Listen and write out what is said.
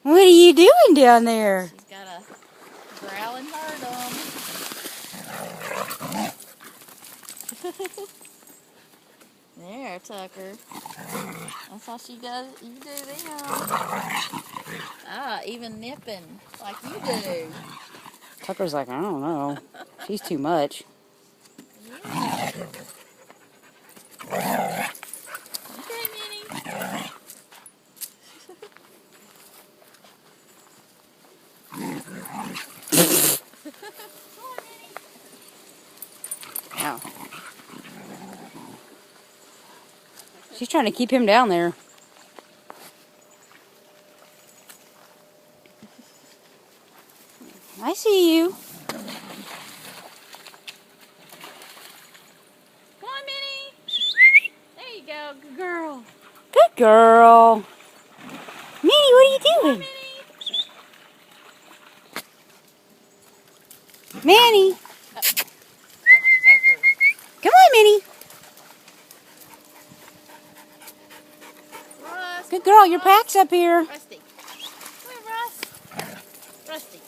What are you doing down there? She's got a growling heart on. There, Tucker. That's how she does. You do them. Ah, even nipping like you do. Tucker's like, I don't know. She's too much. Yeah. Okay, Minnie. Ow. She's trying to keep him down there. I see you. Come on, Minnie. There you go. Good girl. Good girl. Minnie, what are you Come on, doing? Minnie. Manny. Tucker. Come on, Minnie. Russ. Good girl, your pack's up here. Rusty. Come here, Russ. Rusty.